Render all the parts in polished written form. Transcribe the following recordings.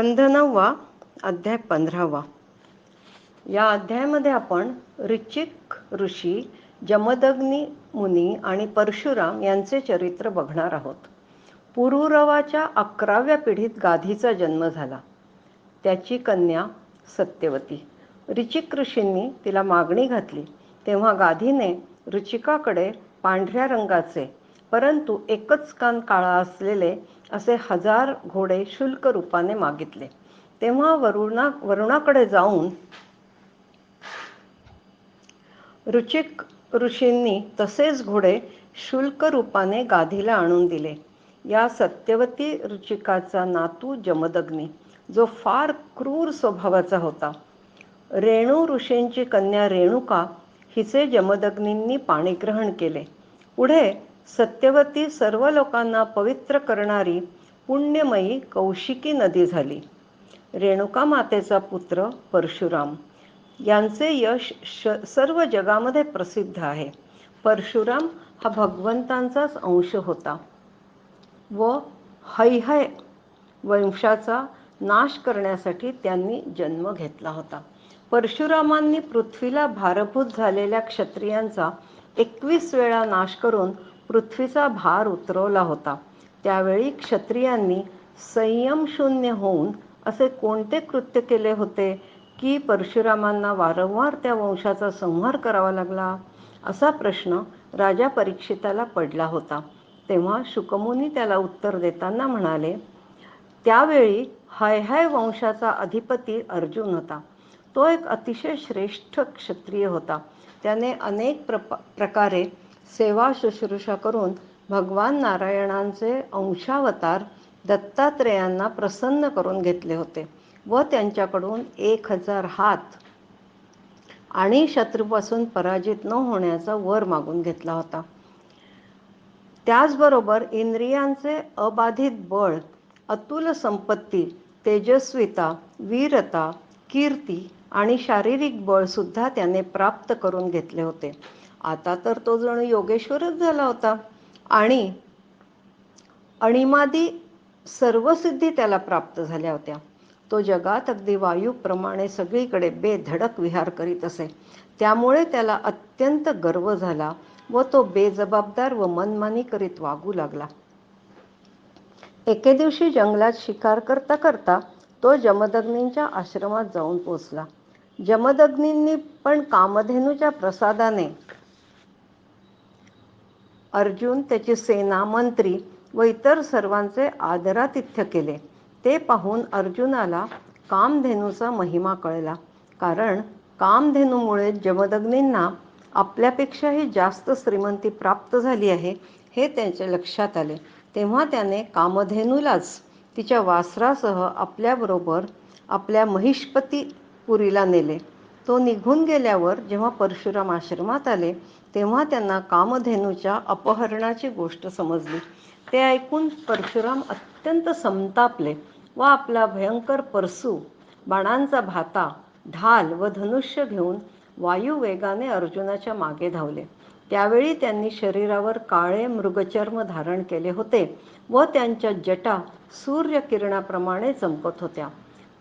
15वा अध्याय 15वा. या अध्यायामध्ये आपण ऋचिक ऋषी, जमदग्नी मुनी आणि परशुराम यांचे चरित्र बघणार आहोत. पुरुरवाच्या 11व्या पिढीत गाधीचा जन्म झाला. त्याची कन्या सत्यवती. ऋचिक ऋषींनी तिला मागणी घातली तेव्हा गाधीने ऋचिकाकडे पांढऱ्या रंगाचे परंतु एकच कान काळा असलेले असे 1000 घोडे शुल्क रूपाने मागितले. तेव्हा वरुणाकडे जाऊन ऋचिक ऋषींनी तसेच घोडे शुल्क रूपाने गाधीला आणून दिले. या सत्यवती ऋचिकाचा नातू जमदग्नी, जो फार क्रूर स्वभावाचा होता. रेणू ऋषींची कन्या रेणुका हिचे जमदग्नींनी पाणीग्रहण केले. पुढे सत्यवती सर्व लोकांना पवित्र करणारी पुण्यमयी कौशिकी नदी झाली. रेणुका मातेचा पुत्र परशुराम, यांचे यश सर्व जगामध्ये प्रसिद्ध आहे. परशुराम हा भगवंतांचाच अंश होता व हैहय वंशाचा नाश करण्यासाठी त्यांनी जन्म घेतला होता. परशुरामांनी पृथ्वीला भारभूत झालेल्या क्षत्रियांचा 21 वेळा नाश करून पृथ्वीचा भार उतरवला होता. त्यावेळी क्षत्रियांनी संयमशून्य होऊन असे कोणते कृत्य केले होते की परशुरामांना वारंवार त्या वंशाचा संहार करावा लागला, असा प्रश्न राजा परीक्षिताला पडला होता. तेव्हा शुकमुनी त्याला उत्तर देताना म्हणाले, त्यावेळी हैहय वंशाचा अधिपती अर्जुन होता. तो एक अतिशय श्रेष्ठ क्षत्रिय होता. त्याने अनेक प्रकारे सेवा शुश्रूषा करून भगवान नारायणांचे अंशावतार दत्तात्रेयांना प्रसन्न करून घेतले होते व त्यांच्याकडून 1000 हात आणि शत्रूपासून पराजित न होण्याचा वर मागून घेतला होता. त्याचबरोबर इंद्रियांचे अबाधित बळ, अतुल संपत्ती, तेजस्विता, वीरता, कीर्ती आणि शारीरिक बळ सुद्धा त्याने प्राप्त करून घेतले होते. आता तर तो जणू योगेश्वरच झाला होता आणि अणिमादी सर्व सिद्धी त्याला प्राप्त झाल्या होत्या. तो जगात अगदी वायूप्रमाणे सगळीकडे बेधडक विहार करीत असे. त्यामुळे त्याला अत्यंत गर्व झाला व तो बेजबाबदार व मनमानी करीत वागू लागला. एके दिवशी जंगलात शिकार करता करता तो जमदग्नींच्या आश्रमात जाऊन पोचला. जमदग्नींनी पण कामधेनूच्या प्रसादाने अर्जुन, त्याची सेना, मंत्री व इतर सर्वांचे आदरातिथ्य केले. ते पाहून अर्जुनाला कामधेनूचा महिमा कळला. कारण कामधेनूमुळे जमदग्नींना आपल्यापेक्षाही जास्त श्रीमंती प्राप्त झाली आहे हे त्यांच्या लक्षात आले. तेव्हा त्याने कामधेनूलाच तिच्या वासरासह आपल्याबरोबर आपल्या महिष्पतीपुरीला नेले. तो निघून गेल्यावर जेव्हा परशुराम आश्रमात आले तेव्हा त्यांना कामधेनूच्या अपहरणाची गोष्ट समजली. ते ऐकून परशुराम अत्यंत संतापले व आपला भयंकर परशू, बाणांचा भाता, ढाल व धनुष्य घेऊन वायुवेगाने अर्जुनाच्या मागे धावले. त्यावेळी त्यांनी शरीरावर काळे मृगचर्म धारण केले होते व त्यांच्या जटा सूर्यकिरणाप्रमाणे चमकत होत्या.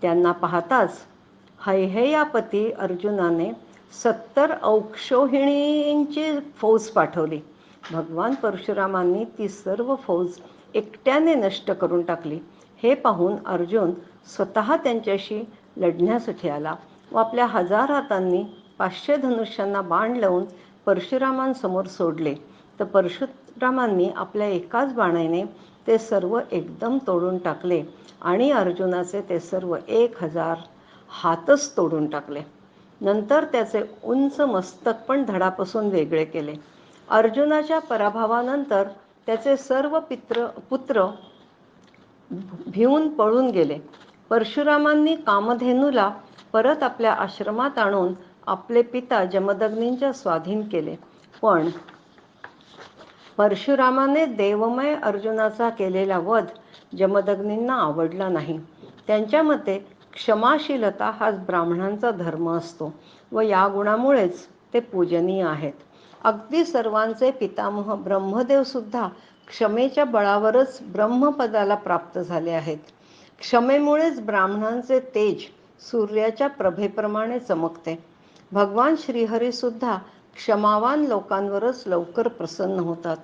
त्यांना पाहताच हैहयापती अर्जुनाने 70 औक्षोहिणींची फौज पाठवली. भगवान परशुरामांनी ती सर्व फौज एकट्याने नष्ट करून टाकली. हे पाहून अर्जुन स्वतः त्यांच्याशी लढण्यासाठी आला व आपल्या 1000 हातांनी 500 धनुष्यांना बाण लावून परशुरामांसमोर सोडले. तर परशुरामांनी आपल्या एकाच बाणाने ते सर्व एकदम तोडून टाकले आणि अर्जुनाचे ते सर्व 1000 हातच तोडून टाकले. नंतर त्याचे उंच मस्तक पण धडापासून वेगळे केले. अर्जुनाच्या पराभवानंतर त्याचे सर्व पुत्र भिवून पळून गेले. परशुरामांनी कामधेनूला परत आपल्या आश्रमात आणून आपले पिता जमदग्नींच्या स्वाधीन केले. पण परशुरामाने देवमय अर्जुनाचा केलेला वध जमदग्नींना आवडला नाही. त्यांच्या मते क्षमाशीलता हाच ब्राह्मणांचा धर्म असतो व या गुणामुळेच ते पूजनीय आहेत. अगदी सर्वांचे पितामह ब्रह्मदेव सुद्धा क्षमेच्या बळावरच ब्रह्मपदाला प्राप्त झाले आहेत. क्षमेमुळेच ब्राह्मणांचे तेज सूर्याच्या प्रभेप्रमाणे चमकते. भगवान श्रीहरी सुद्धा क्षमावान लोकांवरच लवकर प्रसन्न होतात.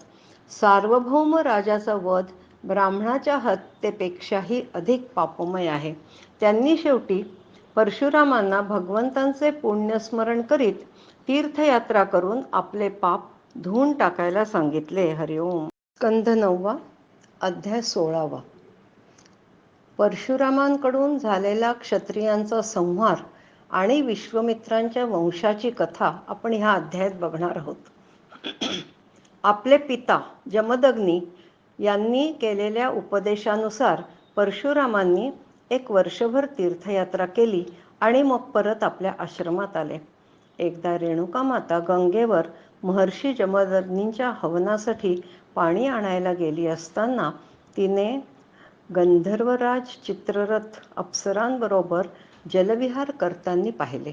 सार्वभौम राजाचा वध ब्राह्मणाच्या हत्येपेक्षाही अधिक पापमय आहे. त्यांनी शेवटी परशुरामांना भगवंतांचे पुण्यस्मरण करीत तीर्थयात्रा करून आपले पाप धुवून टाकायला सांगितले. हरिओम. स्कंध 9 अध्याय 16. परशुरामांकडून झालेला क्षत्रियांचा संहार आणि विश्वामित्रांच्या वंशाची कथा आपण ह्या अध्यायात बघणार आहोत. आपले पिता जमदग्नी यांनी केलेल्या उपदेशानुसार परशुरामांनी एक वर्षभर तीर्थयात्रा केली आणि मग परत आपल्या आश्रमात आले. एकदा रेणुका माता गंगेवर महर्षी जमदग्नींच्या हवनासाठी पाणी आणायला गेली असताना तिने गंधर्वराज चित्ररथ अप्सरांबरोबर जलविहार करताना पाहिले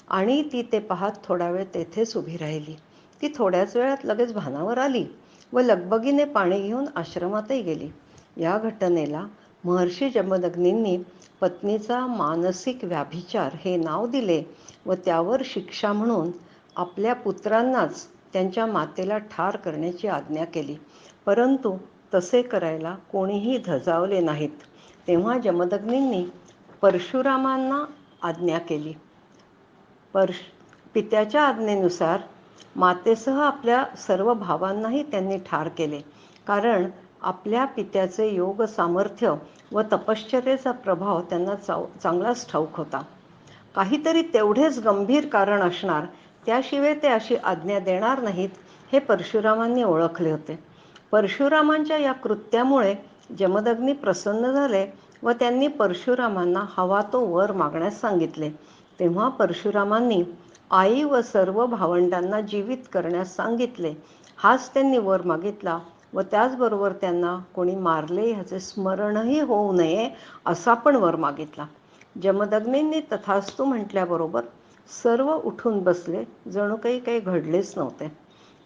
आणि ती ते पाहत थोडा वेळ तेथेच उभी राहिली. ती थोड्याच वेळात लगेच भानावर आली व लगबगीने पाणी घेऊन आश्रमातही गेली. या घटनेला महर्षी जमदग्नींनी पत्नीचा मानसिक व्याभिचार हे नाव दिले व त्यावर शिक्षा म्हणून आपल्या पुत्रांनाच त्यांच्या मातेला ठार करण्याची आज्ञा केली. परंतु तसे करायला कोणीही धजावले नाहीत. तेव्हा जमदग्नींनी परशुरामांना आज्ञा केली. पित्याच्या आज्ञेनुसार मातेसह आपल्या सर्व भावांनाही त्यांनी ठार केले. कारण आपल्या पित्याचे योग सामर्थ्य व तपश्चर्येचा प्रभाव त्यांना चांगलाच ठाऊक होता. काहीतरी तेवढेच गंभीर कारण असणार, त्याशिवाय ते अशी आज्ञा देणार नाहीत हे परशुरामांनी ओळखले होते. परशुरामांच्या या कृत्यामुळे जमदग्नी प्रसन्न झाले व त्यांनी परशुरामांना हवा तो वर मागण्यास सांगितले. तेव्हा परशुरामांनी आई व सर्व भावंडांना जीवित करण्यास सांगितले. हाच त्यांनी वर मागितला व त्याचबरोबर त्यांना कोणी मारले ह्याचे स्मरणही होऊ नये असा पण वर मागितला. जमदग्नींनी तथास्तु म्हटल्याबरोबर सर्व उठून बसले, जणू काही घडलेच नव्हते.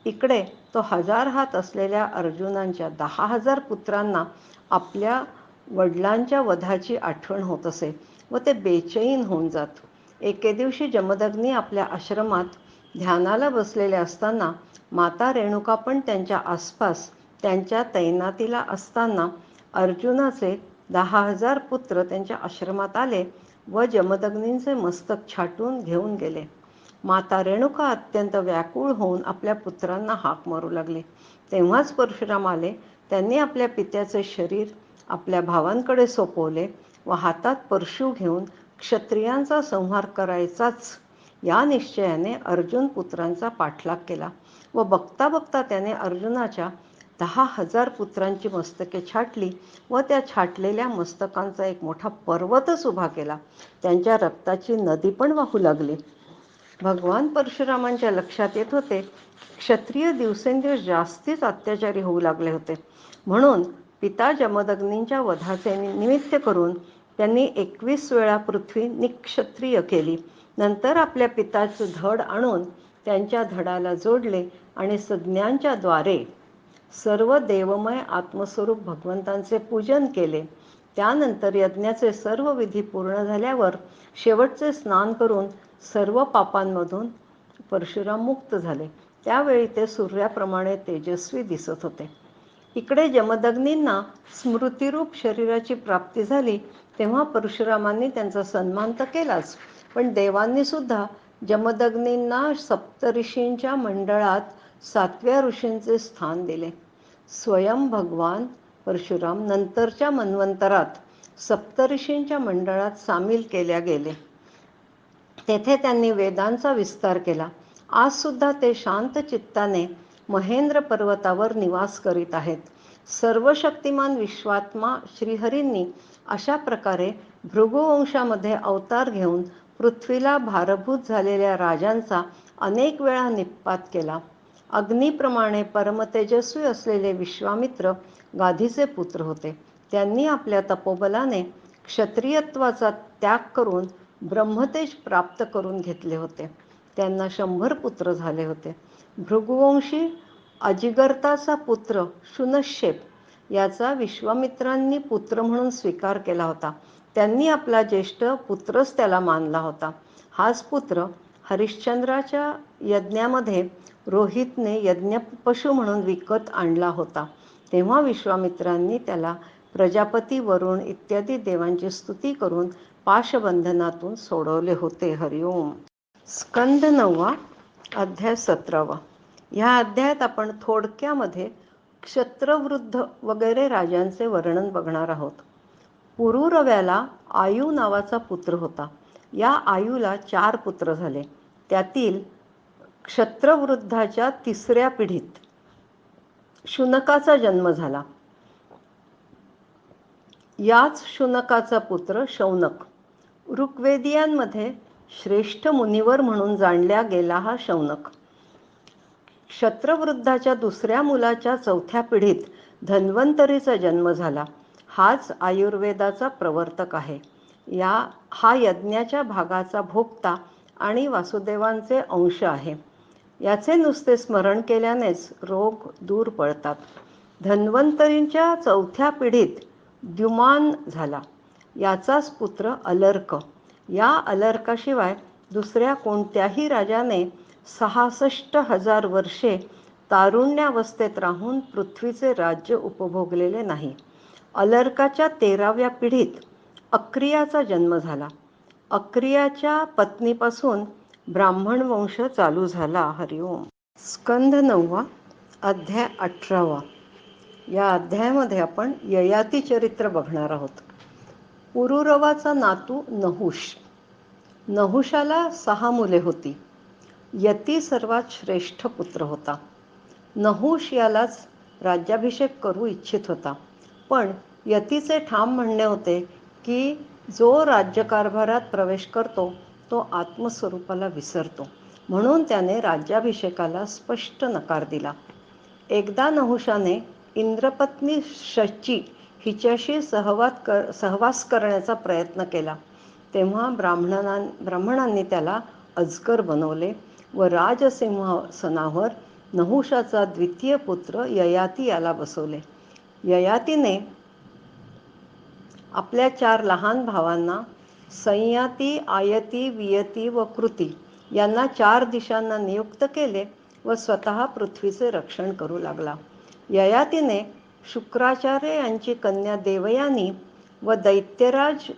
इकडे तो 1000 हात असलेल्या अर्जुनांच्या 10,000 पुत्रांना आपल्या वडिलांच्या वधाची आठवण होत असे व ते बेचैन होऊन जात. एके दिवशी जमदग्नी आपल्या आश्रमात ध्यानाला बसलेले असताना माता रेणुका पण त्यांच्या आसपास त्यांच्या तैनातीला असताना अर्जुनाचे 10,000 पुत्र त्यांच्या आश्रमात आले व जमदग्नींचे मस्तक छाटून घेऊन गेले. माता रेणुका अत्यंत व्याकुळ होऊन आपल्या पुत्रांना हाक मारू लागली. तेव्हाच परशुराम आले. त्यांनी आपल्या पित्याचे शरीर आपल्या भावांकडे सोपवले व हातात परशु घेऊन क्षत्रियांचा संहार करायचाच या निश्चयाने अर्जुन पुत्रांचा पाठलाग केला व बघता बघता त्याने अर्जुनाच्या 10,000 पुत्रांची मस्तके छाटली व त्या छाटलेल्या मस्तकांचा एक मोठा पर्वतच उभा केला. त्यांच्या रक्ताची नदी पण वाहू लागली. भगवान परशुरामांच्या लक्षात येत होते, क्षत्रिय दिवसेंदिवस जास्तीच अत्याचारी होऊ लागले होते. म्हणून पिता जमदग्नींच्या वधाचे निमित्त करून त्यांनी 21 वेळा पृथ्वी निक्षत्रिय केली. नंतर आपल्या पिताचे धड आणून त्यांच्या धडाला जोडले आणि संज्ञांच्या द्वारे सर्व देवमय आत्मस्वरूप भगवंतांचे पूजन केले. त्यानंतर यज्ञाचे सर्व विधी पूर्ण झाल्यावर शेवटचे स्नान करून सर्व पापांमधून परशुराम मुक्त झाले. त्यावेळी ते सूर्याप्रमाणे तेजस्वी दिसत होते. इकडे जमदग्नींना स्मृतिरूप शरीराची प्राप्ती झाली. तेव्हा परशुरामांनी त्यांचा सन्मान तर केलाच, पण देवांनी सुद्धा जमदग्नींना सप्तऋषींच्या मंडळात 7व्या ऋषींचे स्थान दिले. स्वयं भगवान परशुराम नंतरच्या मन्वंतरात सप्तऋषींच्या मंडळात सामील केल्या गेले. तेथे त्यांनी वेदांचा विस्तार केला. आज सुद्धा ते शांत चित्ताने महेंद्र पर्वतावर निवास करीत आहेत. सर्वशक्तिमान विश्वात्मा श्रीहरींनी अशा प्रकारे भृगुवंशामध्ये अवतार घेऊन पृथ्वीला भारभूत झालेल्या राजांचा अनेक वेळा निःपात केला. अग्नीप्रमाणे परमतेजस्वी असलेले विश्वामित्र गाधीचे पुत्र होते. त्यांनी आपल्या तपोबलाने क्षत्रियत्वाचा त्याग करून ब्रह्मतेज प्राप्त करून घेतले होते. त्यांना 100 पुत्र झाले होते. भृगुवंशी अजिगर्ताचा पुत्र शुनश्शेप याचा विश्वामित्रांनी पुत्र म्हणून स्वीकार केला होता. त्यांनी आपला ज्येष्ठ पुत्रच त्याला मानला होता. हाच पुत्र हरिश्चंद्राच्या यज्ञामध्ये रोहितने यज्ञपशु म्हणून विकत आणला होता. तेव्हा विश्वामित्रांनी त्याला प्रजापती, वरुण इत्यादी देवांची स्तुती करून पाशबंधनातून सोडवले होते. हरिओम. स्कंद 9 अध्याय 17. ह्या अध्यायात आपण थोडक्यामध्ये क्षत्रवृद्ध वगैरे राजांचे वर्णन बघणार आहोत. पुरुरव्याला आयु नावाचा पुत्र होता. या आयुला 4 पुत्र झाले. त्यातील क्षत्रवृद्धाच्या 3ऱ्या पिढीत शुनकाचा जन्म झाला. याच शुनकाचा पुत्र शौनक. ऋग्वेदीयांमध्ये श्रेष्ठ मुनिवर म्हणून जाणल्या गेला हा शौनक. क्षत्रवृद्धाच्या 2ऱ्या मुलाच्या 4थ्या पिढीत धन्वंतरीचा जन्म झाला. हाच आयुर्वेदाचा प्रवर्तक आहे. हा यज्ञाच्या भागाचा भोक्ता आणि वासुदेवांचे अंश आहे. याचे नुसते स्मरण केल्यानेच रोग दूर पळतात. धन्वंतरींच्या 4थ्या पिढीत द्युमान झाला. याचाच पुत्र अलर्क. या अलर्काशिवाय दुसऱ्या कोणत्याही राजाने 66,000 वर्षे तारुण्यावस्थेत राहून पृथ्वीचे राज्य उपभोगलेले नाही. अलर्काच्या 13व्या पिढीत अक्रियाचा जन्म झाला. अक्रियाच्या पत्नीपासून ब्राह्मण वंश चालू झाला. हरिओम. स्कंद 9 अध्याय 18. या अध्यायामध्ये आपण ययाती चरित्र बघणार आहोत. पुरुरवाचा नातू नहुष. नहुषाला 6 मुले होती. यती सर्वात श्रेष्ठ पुत्र होता. नहुष यालाच राज्याभिषेक करू इच्छित होता. पण यतीचे ठाम म्हणणे होते की जो राज्यकारभारात प्रवेश करतो तो आत्मस्वरूपाला विसरतो. म्हणून त्याने राज्याभिषेकाला स्पष्ट नकार दिला. एकदा नहुषाने इंद्रपत्नी शची हिच्याशी सहवास करण्याचा प्रयत्न केला. तेव्हा ब्राह्मणांनी त्याला अजगर बनवले व राजसिंहासनावर नहुषाचा 2य पुत्र ययाती याला बसवले. ययातीने आपल्या 4 लहान भावांना संयाती, आयती, वियती व कृती यांना 4 दिशांना नियुक्त केले व स्वतः पृथ्वीचे रक्षण करू लागला. ययातीने शुक्राचार्य यांची कन्या देवयानी व दैत्यराज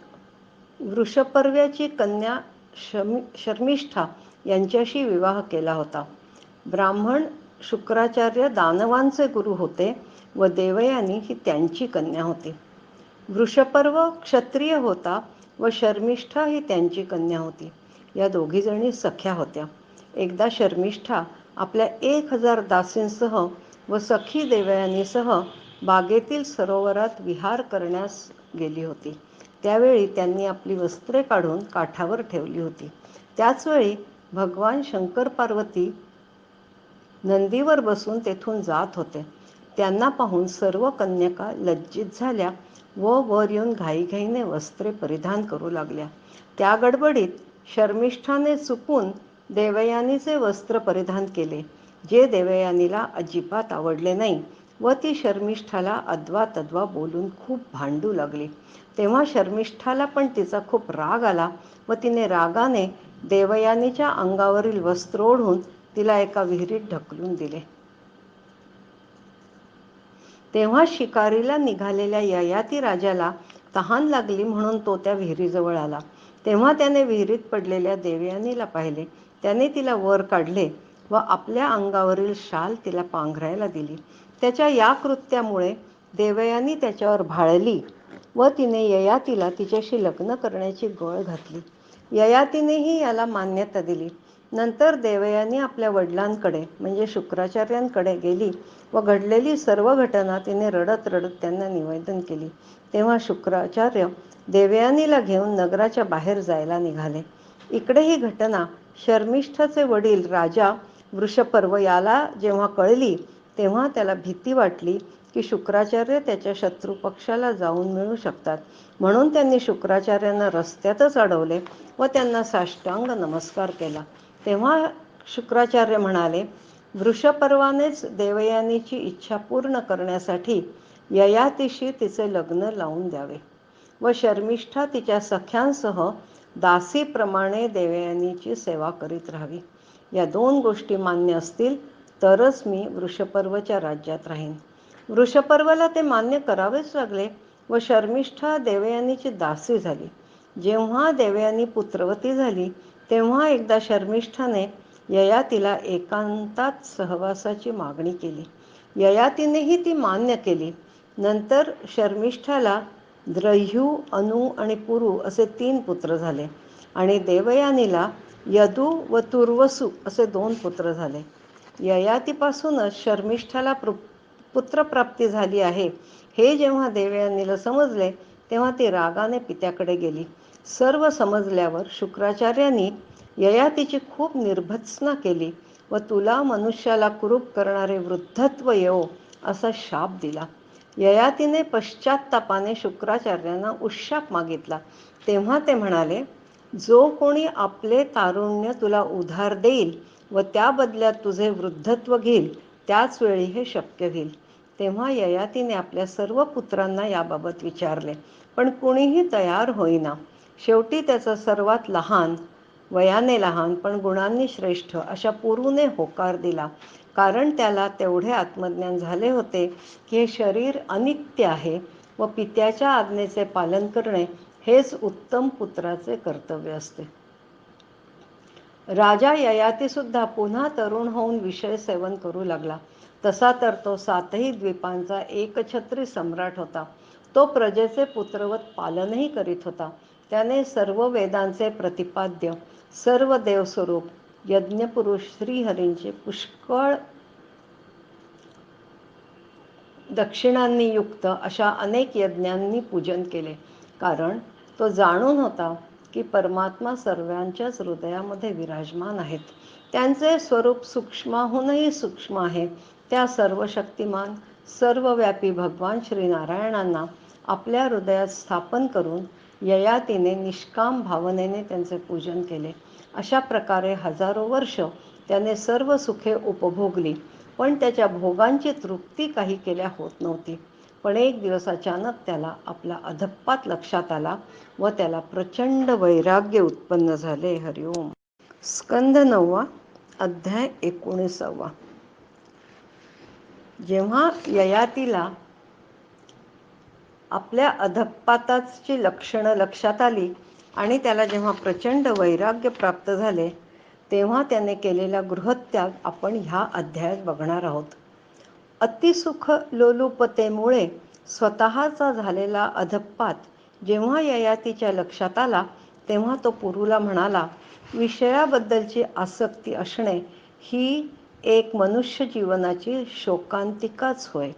वृषपर्व्याची कन्या शर्मिष्ठा यांच्याशी विवाह केला होता. ब्राह्मण शुक्राचार्य दानवांचे गुरु होते व देवयानी ही त्यांची कन्या होती. वृषपर्व क्षत्रिय होता व शर्मिष्ठा ही त्यांची कन्या होती. या दोघीजणी सख्या होत्या. एकदा शर्मिष्ठा आपल्या 1000 दासींसह व सखी देवयानीसह बागेतील सरोवरात विहार करण्यास गेली होती. त्यावेळी त्यांनी आपली वस्त्रे काढून काठावर ठेवली होती. त्याचवेळी भगवान शंकर पार्वती नंदीवर बसून तेथून जात होते. त्यांना पाहून सर्व कन्यका लज्जित झाल्या व वर येऊन घाईघाईने वस्त्रे परिधान करू लागल्या. त्या गडबडीत शर्मिष्ठाने चुकून देवयानीचे वस्त्र परिधान केले, जे देवयानीला अजिबात आवडले नाही व ती शर्मिष्ठाला अद्वा तद्वा बोलून खूप भांडू लागली. तेव्हा शर्मिष्ठाला पण तिचा खूप राग आला व तिने रागाने देवयानीच्या अंगावरील वस्त्र ओढून तिला एका विहिरीत ढकलून दिले. तेव्हा शिकारीला निघालेल्या ययाती राजाला तहान लागली म्हणून तो त्या विहिरीजवळ आला. तेव्हा त्याने विहिरीत पडलेल्या देवयानीला पाहिले. त्याने तिला वर काढले व आपल्या अंगावरील शाल तिला पांघरायला दिली. त्याच्या या कृत्यामुळे देवयानी त्याच्यावर भाळली व तिने ययातीला तिच्याशी लग्न करण्याची गळ घातली. ययातीनेही याला मान्यता दिली. नंतर देवयानी आपल्या वडिलांकडे म्हणजे शुक्राचार्यांकडे गेली व घडलेली सर्व घटना तिने रडत रडत त्यांना निवेदन केली. तेव्हा शुक्राचार्य देवयानीला घेऊन नगराच्या बाहेर जायला निघाले. इकडे ही घटना शर्मिष्ठाचे वडील राजा वृषपर्व याला जेव्हा कळली तेव्हा त्याला भीती वाटली की शुक्राचार्य त्याच्या शत्रू पक्षाला जाऊन मिळू शकतात. म्हणून त्यांनी शुक्राचार्यांना रस्त्यातच अडवले व त्यांना साष्टांग नमस्कार केला. तेव्हा शुक्राचार्य म्हणाले, वृषपर्वानेच देवयानीची इच्छा पूर्ण करण्यासाठी ययातीशी तिचे लग्न लावून द्यावे व शर्मिष्ठा तिच्या सख्यांसह दासीप्रमाणे देवयानीची सेवा करीत राहावी. या 2 गोष्टी मान्य असतील तरच मी वृषपर्वच्या राज्यात राहीन. वृषपर्वाला ते मान्य करावेच लागले व शर्मिष्ठा देवयानीची दासी झाली. जेव्हा देवयानी पुत्रवती झाली तेव्हा एकदा शर्मिष्ठाने ययातीला एकांतात सहवासाची मागणी केली. ययातीनेही ती मान्य केली. नंतर शर्मिष्ठाला द्रह्यू, अनु आणि पुरु असे 3 पुत्र झाले आणि देवयानीला यदु व तुर्वसु असे 2 पुत्र झाले. ययातीपासूनच शर्मिष्ठाला पुत्रप्राप्ती झाली आहे हे जेव्हा देवयानीला समजले तेव्हा ती रागाने पित्याकडे गेली. सर्व समजल्यावर शुक्राचार्यांनी ययातीची खूप निर्भत्सना केली व तुला मनुष्याला कुरूप करणारे वृद्धत्व येवो असा शाप दिला. ययातीने पश्चात्तापाने शुक्राचार्यांना उशाप मागितला. तेव्हा ते म्हणाले, जो कोणी आपले तारुण्य तुला उधार देईल व त्या बदल्यात तुझे वृद्धत्व घेईल त्याच वेळी हे शक्य होईल. तेव्हा ययातीने आपल्या सर्व पुत्रांना याबाबत विचारले पण कुणीही तयार होईना. शेवटी त्याचा सर्वात लहान, वयाने लहान पण गुणांनी श्रेष्ठ अशा पुरूने होकार दिला. कारण त्याला तेवढे आत्मज्ञान झाले होते की हे शरीर अनित्य आहे व पित्याच्या आज्ञेचे पालन करणे हेच उत्तम पुत्राचे कर्तव्य असते. राजा ययाती सुद्धा पुन्हा तरुण होऊन विषय सेवन करू लागला. तसा तर तो 7ही द्वीपांचा एकछत्री सम्राट होता. तो प्रजेचे पुत्रवत पालनही करीत होता. त्याने सर्व वेदांचे प्रतिपाद्य, सर्व देवस्वरूप, यज्ञपुरुष श्रीहरींचे पुष्कळ दक्षिणांनी युक्त अशा अनेक यज्ञांनी पूजन केले. कारण तो जाणून होता की परमात्मा सर्वांच्याच हृदयामध्ये विराजमान आहेत. त्यांचे स्वरूप सूक्ष्माहूनही सूक्ष्म आहे. त्या सर्व शक्तिमान, सर्वव्यापी भगवान श्रीनारायणांना आपल्या हृदयात स्थापन करून ययातीने निष्काम भावनेने त्यांचे पूजन केले. अशा प्रकारे हजारो वर्ष त्याने सर्व सुखे उपभोगली पण त्याच्या भोगांची तृप्ती काही केल्या होत नव्हती. पण एक दिवस अचानक त्याला आपला अधप्पात लक्षात आला व त्याला प्रचंड वैराग्य उत्पन्न झाले. हरिओम. स्कंद 9 अध्याय 19. जेव्हा ययातीला आपल्या अधप्पाताची लक्षणं लक्षात आली आणि त्याला जेव्हा प्रचंड वैराग्य प्राप्त झाले तेव्हा त्याने केलेला गृहत्याग आपण ह्या अध्यायात बघणार आहोत. अतिसुख लोलुपतेमुळे स्वतःचा झालेला अधप्पात जेव्हा ययातीच्या लक्षात आला तेव्हा तो पुरूला म्हणाला, विषयाबद्दलची आसक्ती असणे ही एक मनुष्य जीवनाची शोकांतिकाच होय.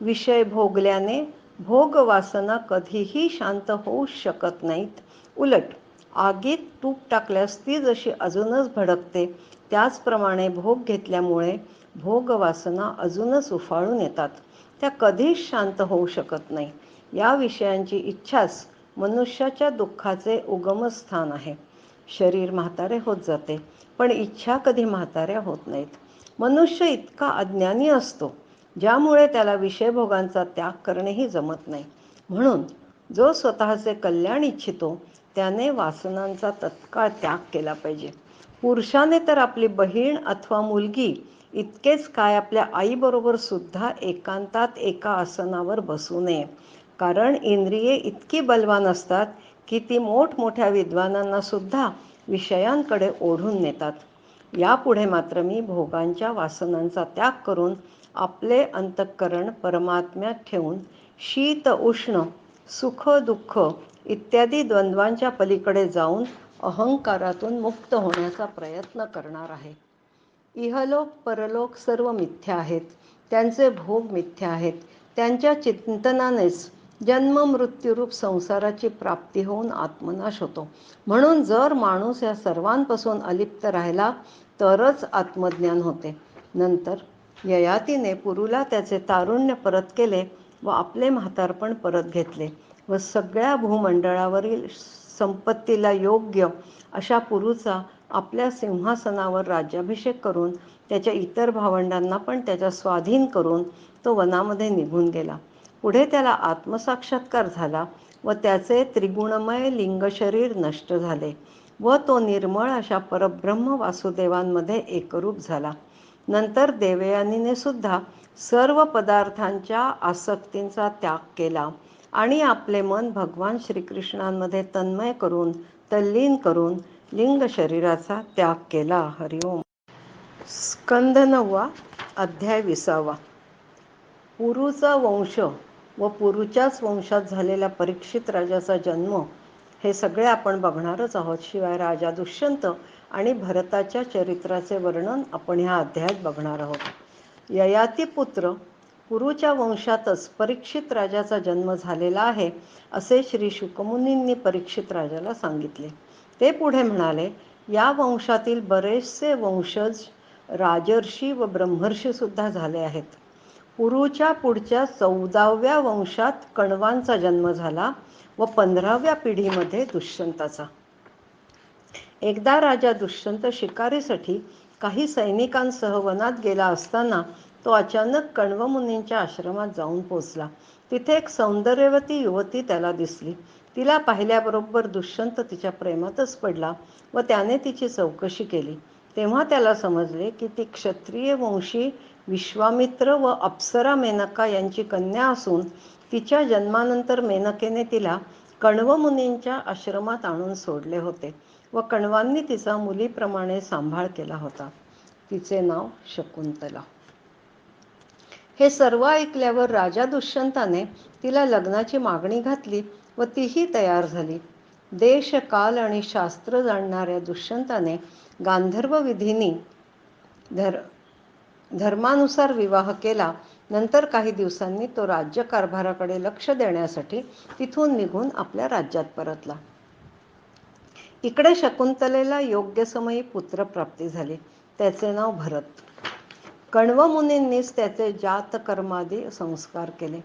विषय भोगल्याने भोगवासना कधीही शांत होऊ शकत नाहीत. उलट आगीत तूप टाकल्यास ती जशी अजूनच भडकते त्याचप्रमाणे भोग घेतल्यामुळे भोगवासना अजूनच उफाळून येतात. त्या कधीच शांत होऊ शकत नाही. या विषयांची इच्छाच मनुष्याच्या दुःखाचे उगमस्थान आहे. शरीर म्हातारे होत जाते पण इच्छा कधी म्हाताऱ्या होत नाहीत. मनुष्य इतका अज्ञानी असतो ज्यामुळे त्याला विषयभोगांचा त्याग करणेही जमत नाही. म्हणून जो स्वतःचे कल्याण इच्छितो त्याने वासनांचा तत्काळ त्याग केला पाहिजे. पुरुषाने तर आपली बहीण अथवा मुलगी इतकेच काय आपल्या आईबरोबर सुद्धा एकांतात एका आसनावर बसू नये. कारण इंद्रिये इतकी बलवान असतात की ती मोठमोठ्या विद्वानांना सुद्धा विषयांकडे ओढून नेतात. यापुढे मात्र मी भोगांच्या वासनांचा त्याग करून आपले अंतःकरण परमात्म्यात ठेवून शीत उष्ण, सुख दुःख इत्यादी द्वंद्वांच्या पलीकडे जाऊन अहंकारातून मुक्त होण्याचा प्रयत्न करणार आहे. इहलोक परलोक सर्व मिथ्या आहेत. त्यांचे भोग मिथ्या आहेत. त्यांच्या चिंतनानेच जन्म मृत्यूरूप संसाराची प्राप्ती होऊन आत्मनाश होतो. म्हणून जर माणूस या सर्वांपासून अलिप्त राहिला तरच आत्मज्ञान होते. नंतर ययातीने पुरूला त्याचे तारुण्य परत केले व आपले म्हातारपण परत घेतले व सगळ्या भूमंडळावरील संपत्तीला योग्य अशा पुरूचा आपल्या सिंहासनावर राज्याभिषेक करून त्याच्या इतर भावंडांना पण त्याच्या स्वाधीन करून तो वनामध्ये निघून गेला. पुढे त्याला आत्मसाक्षात्कार झाला व त्याचे त्रिगुणमय लिंगशरीर नष्ट झाले व तो निर्मळ अशा परब्रह्म वासुदेवांमध्ये एकरूप झाला. नंतर देवयानीने सुद्धा सर्व पदार्थांच्या आसक्तींचा त्याग केला आणि आपले मन भगवान श्रीकृष्णांमध्ये तन्मय करून तल्लीन करून लिंग शरीराचा त्याग केला. हरिओम. स्कंद 9 अध्याय 20. पुरूचा वंश व पुरूच्याच वंशात झालेला परीक्षित राजाचा जन्म हे सगळे आपण बघणारच आहोत. शिवाय राजा दुष्यंत आणि भरताच्या चरित्राचे वर्णन आपण ह्या अध्यायात बघणार आहोत. ययाती पुत्र पुरूच्या वंशातच परीक्षित राजाचा जन्म झालेला आहे असे श्री शुकमुनींनी परीक्षित राजाला सांगितले. ते पुढे म्हणाले, या वंशातील बरेचसे वंशज राजर्षी व ब्रह्मर्षी सुद्धा झाले आहेत. पुरूच्या पुढच्या 14व्या वंशात कण्वांचा जन्म झाला व 15व्या पिढीमध्ये दुष्यंताचा. एकदा राजा दुष्यंत शिकारीसाठी काही सैनिकांसह वनात गेला असताना तो अचानक कण्व मुनींच्या आश्रमात जाऊन पोचला. तिथे एक सौंदर्यवती युवती त्याला दिसली. तिला पाहिल्याबरोबर दुष्यंत तिच्या प्रेमातच पडला व त्याने तिची चौकशी केली. तेव्हा त्याला समजले की ती क्षत्रिय वंशी विश्वामित्र व अप्सरा मेनका यांची कन्या असून तिच्या जन्मानंतर मेनकेने तिला कण्व मुनींच्या आश्रमात आणून सोडले होते व कण्वांनी तिचा मुलीप्रमाणे सांभाळ केला होता. तिचे नाव शकुंतला. हे सर्व ऐकल्यावर राजा दुष्यंताने तिला लग्नाची मागणी घातली व तीही तयार झाली. देश काल आणि शास्त्र जाणणाऱ्या दुष्यंताने गांधर्व विधींनी धर्मानुसार विवाह केला. नंतर काही दिवसांनी तो राज्यकारभाराकडे लक्ष देण्यासाठी तिथून निघून आपल्या राज्यात परतला. इकडे शकुंतलेला योग्य समयी पुत्रप्राप्ती झाली. त्याचे नाव भरत. कण्व मुनींनीच त्याचे जातकर्मादी संस्कार केले.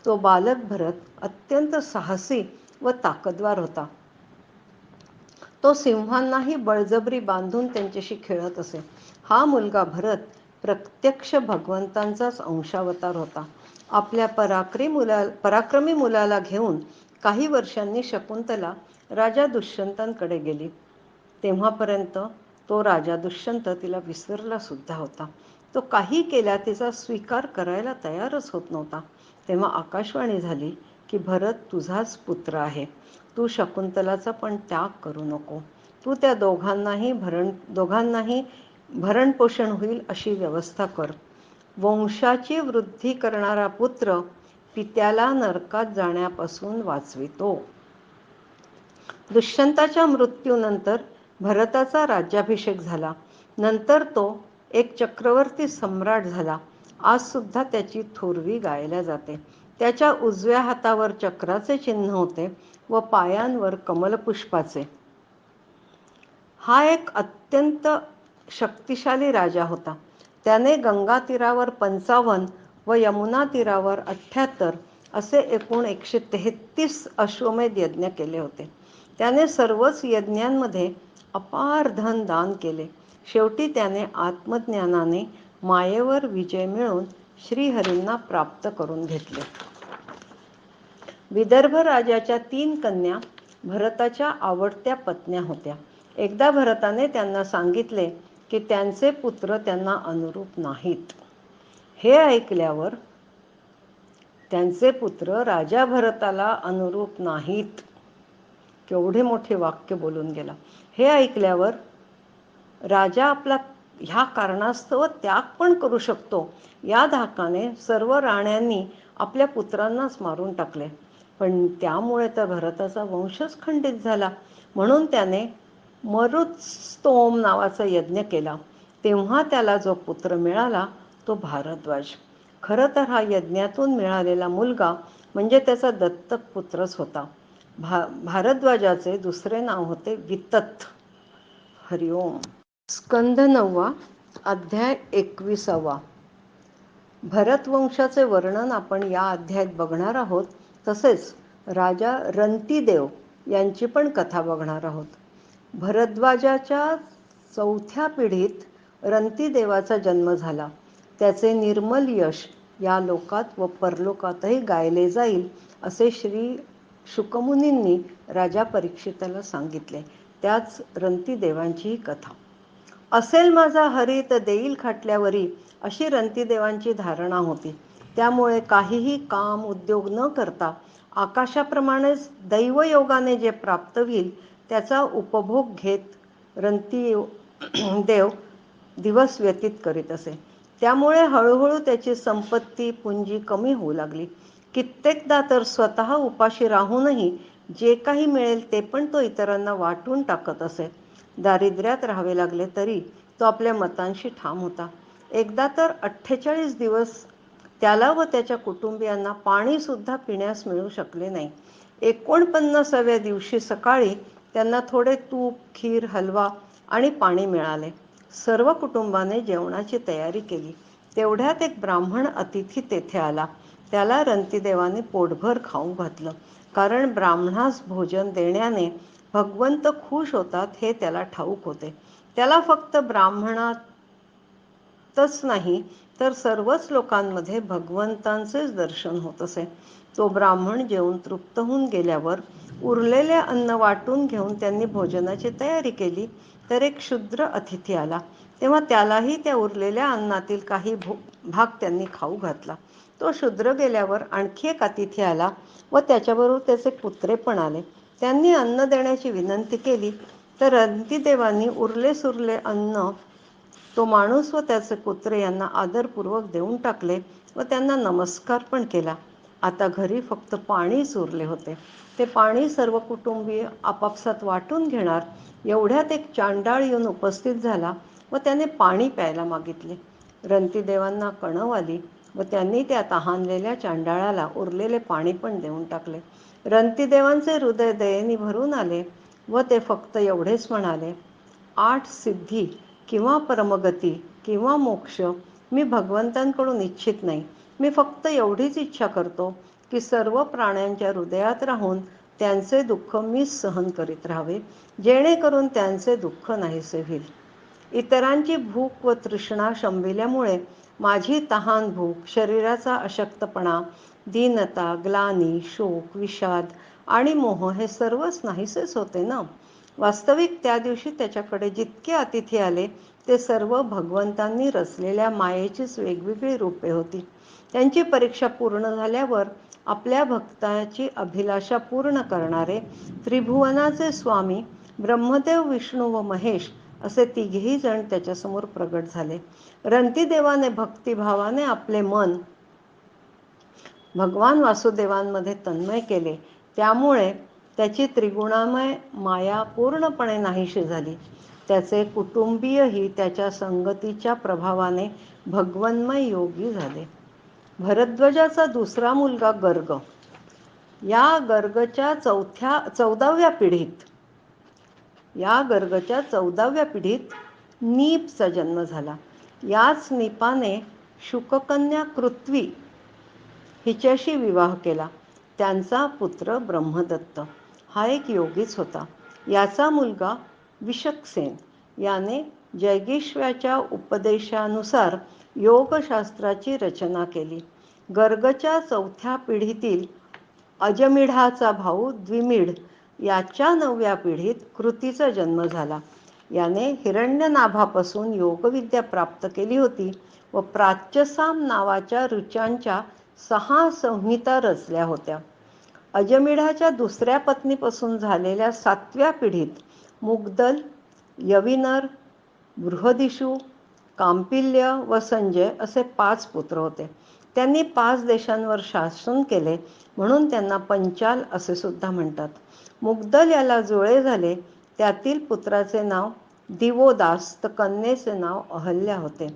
तो बालक भरत अत्यंत साहसी व ताकदवार होता. तो सिंहांनाही बळजबरी बांधून त्यांच्याशी खेळत असे. हा मुलगा भरत प्रत्यक्ष भगवंतांचाच अंशावतार होता. आपल्या पराक्रमी मुलाला घेऊन काही वर्षांनी शकुंतला राजा दुष्यंतांकडे गेली. तेव्हापर्यंत तो राजा दुष्यंत तिला विसरला सुद्धा होता. तो काही केल्या तिचा स्वीकार करायला तयारच होत नव्हता. तेव्हा आकाशवाणी झाली की भरत तुझाच पुत्र आहे. तू शकुंतलाचा पण त्याग करू नको. तू त्या दोघांनाही भरणपोषण होईल अशी व्यवस्था कर. वंशाची वृद्धी करणारा पुत्र पित्याला नरकात जाण्यापासून वाचवितो. दुष्यंताच्या मृत्यूनंतर भरताचा राज्याभिषेक झाला. नंतर तो एक चक्रवर्ती सम्राट झाला. आज सुद्धा त्याची थोरवी गायल्या जाते. त्याच्या उजव्या हातावर चक्राचे चिन्ह होते व पायांवर कमलपुष्पाचे. हा एक अत्यंत शक्तिशाली राजा होता. त्याने गंगा तीरावर 55 व यमुना तीरावर 78 असे एकूण 133 अश्वमेध यज्ञ केले होते. त्याने सर्वच यज्ञांमध्ये अपार धन दान केले. शेवटी त्याने आत्मज्ञानाने मायेवर विजय मिळवून श्रीहरींना प्राप्त करून घेतले. विदर्भ राजाच्या 3 कन्या भरताच्या आवडत्या पत्न्या होत्या. एकदा भरताने त्यांना सांगितले की त्यांचे पुत्र त्यांना अनुरूप नाहीत. हे ऐकल्यावर त्यांचे पुत्र राजा भरताला अनुरूप नाहीत, केवढे मोठे वाक्य बोलून गेला. हे ऐकल्यावर राजा आपला ह्या कारणास्तव त्याग पण करू शकतो या धाकाने सर्व राण्यांनी आपल्या पुत्रांनाच मारून टाकले. पण त्यामुळे तर भरताचा वंशच खंडित झाला. म्हणून त्याने मरुत्स्तोम नावाचा यज्ञ केला. तेव्हा त्याला जो पुत्र मिळाला तो भारद्वाज. खरं तर हा यज्ञातून मिळालेला मुलगा म्हणजे त्याचा दत्तक पुत्रच होता. भारद्वाजाचे दुसरे नाव होते वितत. हरिओम. स्कंद 9 अध्याय 21. भरतवंशाचे वर्णन आपण या अध्यायात बघणार आहोत. तसेच राजा रंतीदेव यांची पण कथा बघणार आहोत. भरद्वाजाच्या 4थ्या पिढीत रंतीदेवाचा जन्म झाला. त्याचे निर्मल यश या लोकात व परलोकातही गायले जाईल, असे श्री शुकमुनींनी राजा परीक्षिताला सांगितले. त्याच रंतीदेवांची ही कथा. असेल माझा हरी तर देईल खाटल्यावरी, अशी रंतीदेवांची धारणा होती. त्यामुळे काहीही काम उद्योग न करता आकाशाप्रमाणेच दैवयोगाने जे प्राप्त होईल त्याचा उपभोग घेत रंतीदेव दिवस व्यतीत करीत असे. त्यामुळे हळूहळू त्याची संपत्ती पुंजी कमी होऊ लागली. कित्येकदा तर स्वतः उपाशी राहूनही जे काही मिळेल ते पण तो इतरांना वाटून टाकत असे. दारिद्र्यात राहावे लागले तरी तो आपल्या मतांशी ठाम होता. एकदा तर 48 दिवस त्याला व त्याच्या कुटुंबियांना पाणी सुद्धा पिण्यास मिळू शकले नाही. 49व्या दिवशी सकाळी त्यांना थोडे तूप, खीर, हलवा आणि पाणी मिळाले. सर्व कुटुंबाने जेवणाची तयारी केली. तेवढ्यात एक ब्राह्मण अतिथी तेथे आला. त्याला रंतीदेवाने पोटभर खाऊ घातलं. कारण ब्राह्मणास भोजन देण्याने भगवंत खुश होतात हे त्याला ठाऊक होते. त्याला फक्त ब्राह्मणातच नाही तर सर्वच लोकांमध्ये भगवंतांचेच दर्शन होत असे. तो ब्राह्मण जेवून तृप्त होऊन गेल्यावर उरलेले अन्न वाटून घेऊन त्यांनी भोजनाची तयारी केली. तर एक क्षुद्र अतिथी आला. तेव्हा त्यालाही त्या उरलेल्या अन्नातील काही भाग त्यांनी खाऊ घातला. तो शूद्र गेल्यावर आणखी एक अतिथी आला व त्याच्याबरोबर त्याचे कुत्रे पण आले. त्यांनी अन्न देण्याची विनंती केली तर रंतीदेवांनी उरले सुरले अन्न तो माणूस व त्याचे कुत्रे यांना आदरपूर्वक देऊन टाकले व त्यांना नमस्कार पण केला. आता घरी फक्त पाणीच उरले होते. ते पाणी सर्व कुटुंबीय आपापसात वाटून घेणार एवढ्यात एक चांडाळ येऊन उपस्थित झाला व त्याने पाणी प्यायला मागितले. रंतीदेवांना कणव आली व त्यांनी त्या तहानलेल्या चांडाळाला उरलेले पाणी पण देऊन टाकले. रंतीदेवांचे हृदय दयेने भरून आले व ते फक्त एवढेच म्हणाले, 8 सिद्धी किंवा परमगती किंवा मोक्ष मी भगवंतांकडून इच्छित नाही. मी फक्त एवढीच इच्छा करतो की सर्व प्राण्यांच्या हृदयात राहून त्यांचे दुःख मीच सहन करीत राहावे, जेणेकरून त्यांचे दुःख नाहीसे होईल. इतरांची भूक व तृष्णा शंभिल्यामुळे माझी तहान भूक, शरीराचा अशक्तपणा, दीनता, ग्लानी, शोक, विषाद आणि मोह हे सर्वच नाहीसेच होते ना. वास्तविक त्या दिवशी त्याच्याकडे जितके अतिथी आले ते सर्व भगवंतांनी रचलेल्या मायेचीच वेगवेगळी रूपे होती. त्यांची परीक्षा पूर्ण झाल्यावर आपल्या भक्ताची अभिलाषा पूर्ण करणारे त्रिभुवनाचे स्वामी ब्रह्मदेव, विष्णू व महेश असे तिघेही जण त्याच्यासमोर प्रगट झाले. रंतीदेवाने भक्तिभावाने आपले मन भगवान वासुदेवांमध्ये तन्मय केले. त्यामुळे त्याची त्रिगुणामय माया पूर्णपणे नाहीशी झाली. त्याचे कुटुंबीयही त्याच्या संगतीच्या प्रभावाने भगवन्मय योगी झाले. भरद्वाजाचा दुसरा मुलगा गर्ग. या गर्गच्या 14व्या पिढीत नीपचा जन्म झाला. याच नीपाने शुककन्या कृत्वी हिच्याशी विवाह केला. त्यांचा पुत्र ब्रह्मदत्त हा एक योगीच होता. याचा मुलगा विशक्सेन याने जैगिष्व्याच्या उपदेशानुसार योगशास्त्राची रचना केली. गर्गच्या 4थ्या पिढीतील अजमिढाचा भाऊ द्विमिड याच्या 9व्या पिढीत कृतीचा जन्म झाला. याने हिरण्यनाभापासून योगविद्या प्राप्त केली होती व प्राच्यसाम नावाच्या ऋचांच्या 6 संहिता रचल्या होत्या. अजमिढाच्या दुसऱ्या पत्नीपासून झालेल्या 7व्या पिढीत मुग्दल, यविनर, बृहदिषु, कांपिल्य व संजय असे 5 पुत्र होते. त्यांनी 5 देशांवर शासन केले म्हणून त्यांना पंचाल असे सुद्धा म्हणतात. मुग्दल याला जुळे झाले. त्यातील पुत्राचे नाव दिवोदास तर कन्येचे नाव अहल्या होते.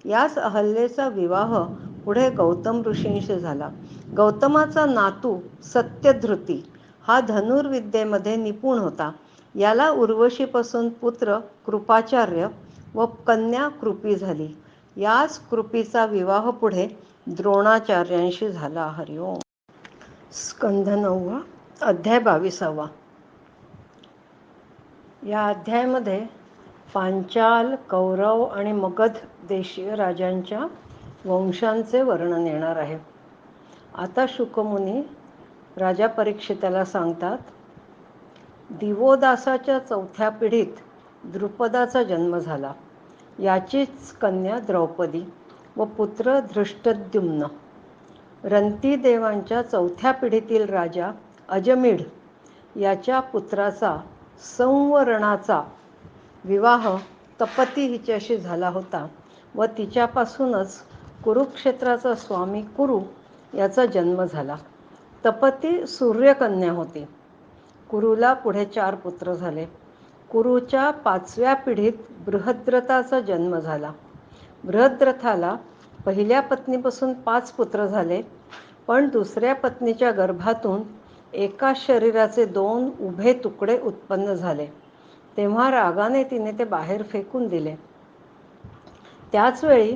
याच अहल्येचा विवाह पुढे गौतम ऋषींशी झाला. गौतमाचा नातू सत्यधृती हा धनुर्विद्येमध्ये निपुण होता. याला उर्वशीपासून पुत्र कृपाचार्य व कन्या कृपी झाली. याच कृपीचा विवाह पुढे द्रोणाचार्यांशी झाला. हरिओम. स्कंध 9 अध्याय 22. या अध्यायामध्ये पांचाल, कौरव आणि मगध देशीय राजांच्या वंशांचे वर्णन येणार आहे. आता शुकमुनी राजा परीक्षिताला सांगतात, दिवोदासाच्या 4थ्या पिढीत द्रुपदाचा जन्म झाला. याचीच कन्या द्रौपदी व पुत्र धृष्टद्युम्न. रंतीदेवांच्या 4थ्या पिढीतील राजा अजमीढ याच्या पुत्राचा संवरणाचा विवाह तपती हिच्याशी झाला होता व तिच्यापासूनच कुरुक्षेत्राचा स्वामी कुरु याचा जन्म झाला. तपती सूर्यकन्या होती. कुरुला पुढे 4 पुत्र झाले. कुरुच्या 5व्या पिढीत बृहद्रथाचा जन्म झाला. बृहद्रथाला पहिल्या पत्नीपासून 5 पुत्र झाले, पण दुसऱ्या पत्नीच्या गर्भातून एका शरीराचे 2 उभे तुकडे उत्पन्न झाले. तेव्हा रागाने तिने ते बाहेर फेकून दिले. त्याचवेळी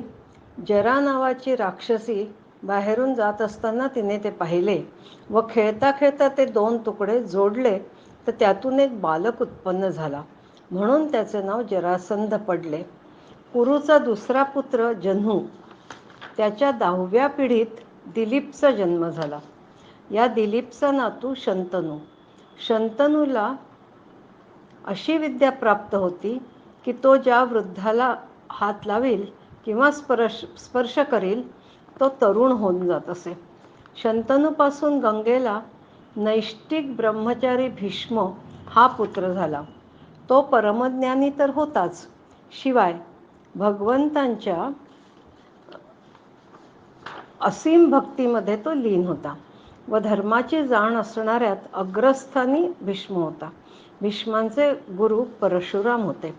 जरा नावाची राक्षसी बाहेरून जात असताना तिने ते पाहिले व खेळता खेळता ते 2 तुकडे जोडले, तर त्यातून एक बालक उत्पन्न झाला. म्हणून त्याचे नाव जरासंध पडले. कुरुचा दुसरा पुत्र जन्हू, त्याच्या 10व्या पिढीत दिलीपचा जन्म झाला. या दिलीपचा नातू शंतनू. शंतनूला अशी विद्या प्राप्त होती की तो ज्या वृद्धाला हात लावील किंवा स्पर्श करील तो तरुण होऊन जात असे. शंतनूपासून गंगेला नैष्टिक ब्रह्मचारी भीष्म हा पुत्र झाला. तो परमज्ञानी तर होताच, शिवाय भगवंतांच्या असीम भक्तीमध्ये तो लीन होता व धर्माची जाण असणाऱ्यात अग्रस्थानी भीष्म होता. भीष्मांचे गुरु परशुराम होते.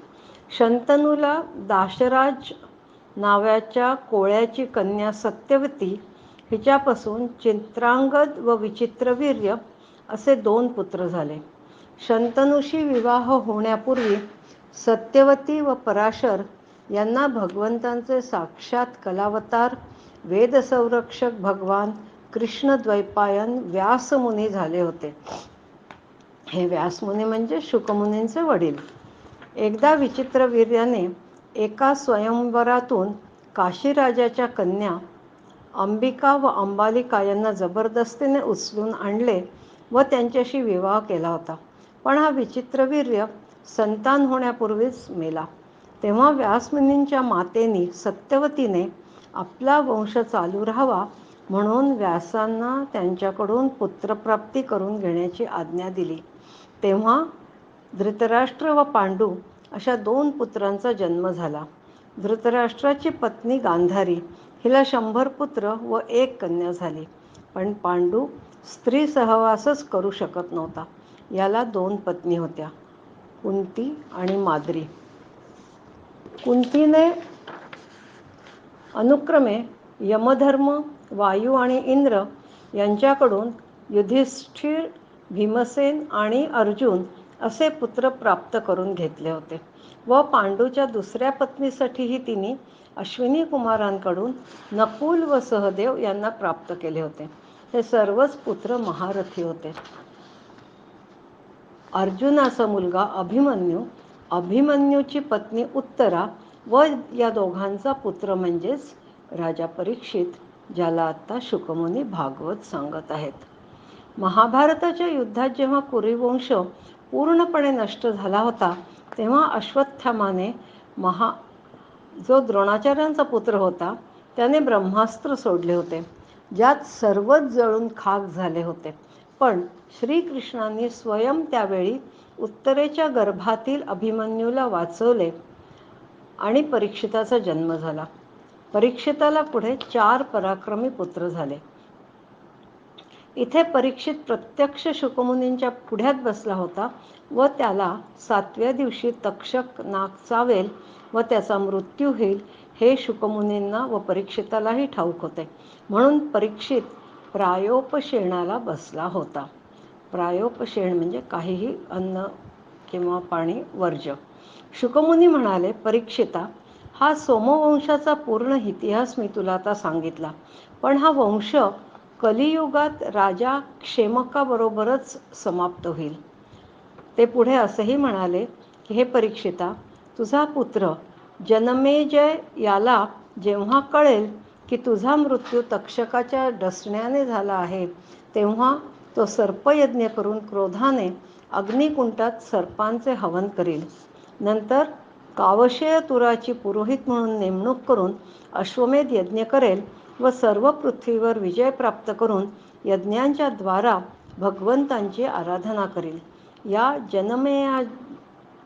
शंतनूला दाशराज नावाच्या कोळ्याची कन्या सत्यवती हिच्यापासून चित्रांगद व विचित्रवीर्य असे 2 पुत्र झाले. शंतनूशी विवाह होण्यापूर्वी सत्यवती व पराशर यांना भगवंतांचे साक्षात कलावतार वेदसंरक्षक भगवान कृष्णद्वैपायन व्यासमुनी झाले होते. हे व्यासमुनी म्हणजे शुकमुनींचे वडील. एकदा विचित्रवीर्याने एका स्वयंवरातून काशीराजाच्या कन्या अंबिका व अंबालिका यांना जबरदस्तीने उचलून आणले व त्यांच्याशी विवाह केला होता. पण हा विचित्रवीर्य संतान होण्यापूर्वीच मेला. तेव्हा व्यासमुनींच्या मातेने सत्यवतीने आपला वंश चालू राहावा म्हणून व्यासांना त्यांच्याकडून पुत्रप्राप्ती करून घेण्याची आज्ञा दिली. तेव्हा धृतराष्ट्र व पांडू अशा 2 पुत्रांचा जन्म झाला. धृतराष्ट्राची पत्नी गांधारी हिला 100 पुत्र व 1 कन्या झाली. पण पांडू स्त्री सहवासच करू शकत नव्हता. याला 2 पत्नी होत्या, कुंती आणि माद्री. कुंतीने अनुक्रमे यमधर्म, वायू आणि इंद्र यांच्याकडून युधिष्ठिर, भीमसेन आणि अर्जुन असे पुत्र प्राप्त करून घेतले होते व पांडूच्या दुसऱ्या पत्नीसाठीही तिने अश्विनी कुमारांकडून नकुल व सहदेव यांना प्राप्त केले होते. हे सर्वच पुत्र महारथी होते. अर्जुनाचा मुलगा अभिमन्यू, अभिमन्यूची पत्नी उत्तरा व या दोघांचा पुत्र म्हणजेच राजा परीक्षित, ज्याला आता शुकमुनी भागवत सांगत आहेत. महाभारताच्या युद्धात जेव्हा कुरुवंश पूर्णपणे नष्ट झाला होता तेव्हा अश्वत्थामाने जो द्रोणाचार्यांचा पुत्र होता त्याने ब्रह्मास्त्र सोडले होते, ज्यात सर्वच जळून खाक झाले होते. पण श्रीकृष्णांनी स्वयं त्यावेळी उत्तरेच्या गर्भातील अभिमन्यूला वाचवले आणि परीक्षिताचा जन्म झाला. परीक्षिताला पुढे 4 पराक्रमी पुत्र झाले. इथे परीक्षित प्रत्यक्ष शुकमुनींच्या पुढ्यात बसला होता व त्याला 7व्या दिवशी तक्षक नाग चावेल व त्याचा मृत्यू होईल हे शुकमुनींना व परीक्षितालाही ठाऊक होते. म्हणून परीक्षित प्रायोपशेणाला बसला होता. प्रायोपशेण म्हणजे काहीही अन्न किंवा पाणी वर्ज्य. शुकमुनी म्हणाले, परीक्षिता, हा सोमवंशाचा पूर्ण इतिहास मी तुला आता सांगितला, पण हा वंश कलियुगात राजा क्षेमकाबरोबरच समाप्त होईल. ते पुढे असंही म्हणाले की हे परीक्षिता, तुझा पुत्र जनमेजय याला जेव्हा कळेल की तुझा मृत्यू तक्षकाच्या डसण्याने झाला आहे, तेव्हा तो सर्पयज्ञ करून क्रोधाने अग्निकुंडात सर्पांचे हवन करील. नंतर कावशेय तुराची पुरोहित म्हणून नेमणूक करून अश्वमेध यज्ञ करेल व सर्व पृथ्वीवर विजय प्राप्त करून यज्ञांच्या द्वारा भगवंतांची आराधना करील. या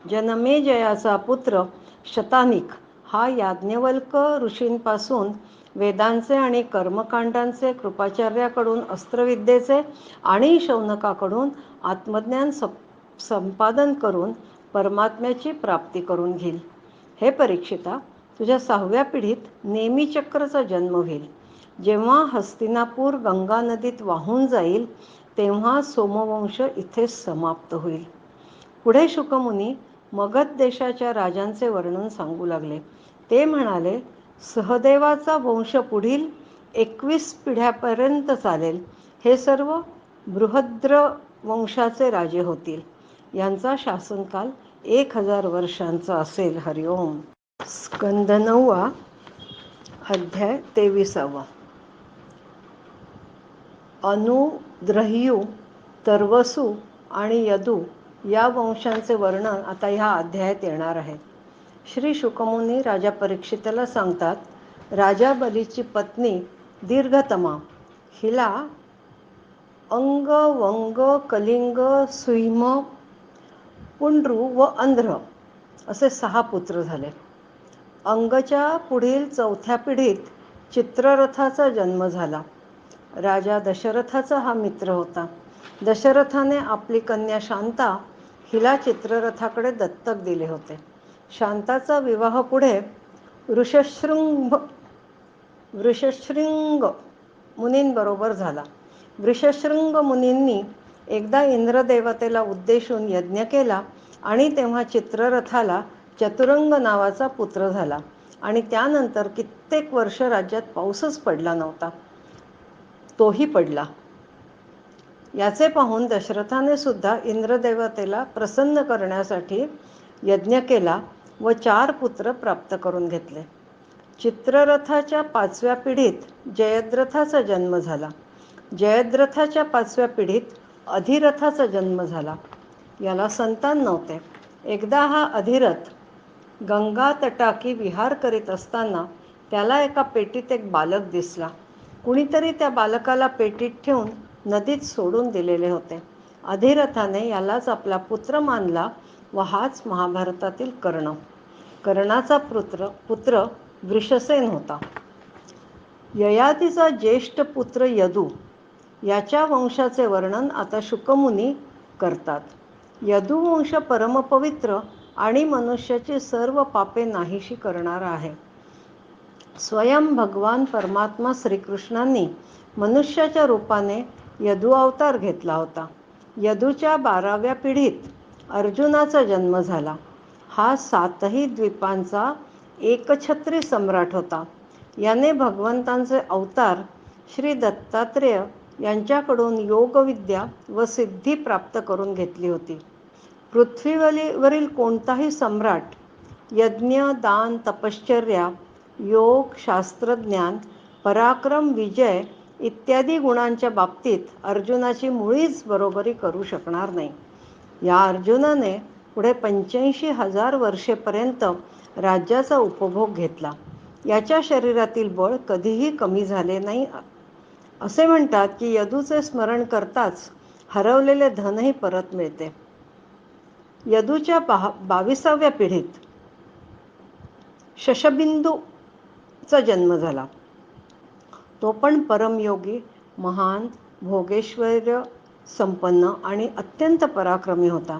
जनमेजयाचा पुत्र शतानिक हा याज्ञवल्क ऋषींपासून वेदांचे आणि कर्मकांडांचे, कृपाचार्याकडून अस्त्रविद्येचे आणि शौनकाकडून आत्मज्ञान संपादन करून परमात्म्याची प्राप्ती करून घेईल. हे परीक्षिता, तुझ्या 6व्या पिढीत नेमिचक्रचा जन्म होईल. जेव्हा हस्तिनापूर गंगा नदीत वाहून जाईल तेव्हा सोमवंश इथे समाप्त होईल. पुढे शुकमुनी मगध देशाच्या राजांचे वर्णन सांगू लागले. ते म्हणाले, सहदेवाचा वंश पुढील 21 पिढ्यापर्यंत चालेल. हे सर्व बृहद्र वंशाचे राजे होतील. यांचा शासनकाल 1000 वर्षांचा असेल. हरिओम. स्कंद 9 अध्याय 23. अनु, द्रह्यू, तर्वसू आणि यदू या वंशांचे वर्णन आता ह्या अध्यायात येणार आहे. श्री शुकमुनी राजा परीक्षिताला सांगतात, राजा बलीची पत्नी दीर्घतमा हिला अंग, वंग, कलिंग, सुहिम, पुंड्रू व अंध्र असे 6 पुत्र झाले. अंगच्या पुढील 4थ्या पिढीत चित्ररथाचा जन्म झाला. राजा दशरथाचा हा मित्र होता. दशरथाने आपली कन्या शांता हिला चित्ररथाकडे दत्तक दिले होते. शांताचा विवाह पुढे वृषशृंग मुनींबरोबर झाला. वृषशृंग मुनींनी एकदा इंद्रदेवतेला उद्देशून यज्ञ केला आणि तेव्हा चित्ररथाला चतुरंग नावाचा पुत्र झाला आणि त्यानंतर कित्येक वर्ष राज्यात पाऊसच पडला नव्हता. तोही पडला. याचे पाहून दशरथाने सुद्धा इंद्रदेवतेला प्रसन्न करण्यासाठी यज्ञ केला व 4 पुत्र प्राप्त करून घेतले. चित्ररथाच्या 5व्या पिढीत जयद्रथाचा जन्म झाला. जयद्रथाच्या 5व्या पिढीत अधिरथाचा जन्म झाला. याला संतान नव्हते. एकदा हा अधिरथ गंगा तटाकी विहार करीत असताना त्याला एका पेटीत एक बालक दिसला. कुणीतरी त्या बालकाला पेटीत ठेवून नदीत सोडून दिलेले होते. अधिरथाने यालाच आपला पुत्र मानला व हाच महाभारतातील कर्ण. कर्णाचा पुत्र वृषसेन होता. ययातीचा ज्येष्ठ पुत्र यदू याच्या वंशाचे वर्णन आता शुकमुनी करतात. यदुवंश परमपवित्र आणि मनुष्याची सर्व पापे नाहीशी करणारा आहे. स्वयं भगवान परमात्मा श्रीकृष्णांनी मनुष्याच्या रूपाने यदू अवतार घेतला होता. यदूच्या 12व्या पिढीत अर्जुनाचा जन्म झाला. हा 7ही द्वीपांचा एकछत्री सम्राट होता. याने भगवंतांचे अवतार श्री दत्तात्रेय यांच्याकडून योगविद्या व सिद्धी प्राप्त करून घेतली होती. पृथ्वीवरील कोणताही सम्राट यज्ञ, दान, तपश्चर्या, योग, शास्त्रज्ञान, पराक्रम, विजय इत्यादी गुणांच्या बाबतीत अर्जुनाची मुळीच बरोबरी करू शकणार नाही. या अर्जुनाने पुढे 85,000 वर्षेपर्यंत राज्याचा उपभोग घेतला. याच्या शरीरातील बळ कधीही कमी झाले नाही. असे म्हणतात की यदूचे स्मरण करताच हरवलेले धनही परत मिळते. यदूच्या 22व्या पिढीत शशबिंदूचा जन्म झाला. तो पण परमयोगी, महान, भोगेश्वर्य संपन्न आणि अत्यंत पराक्रमी होता.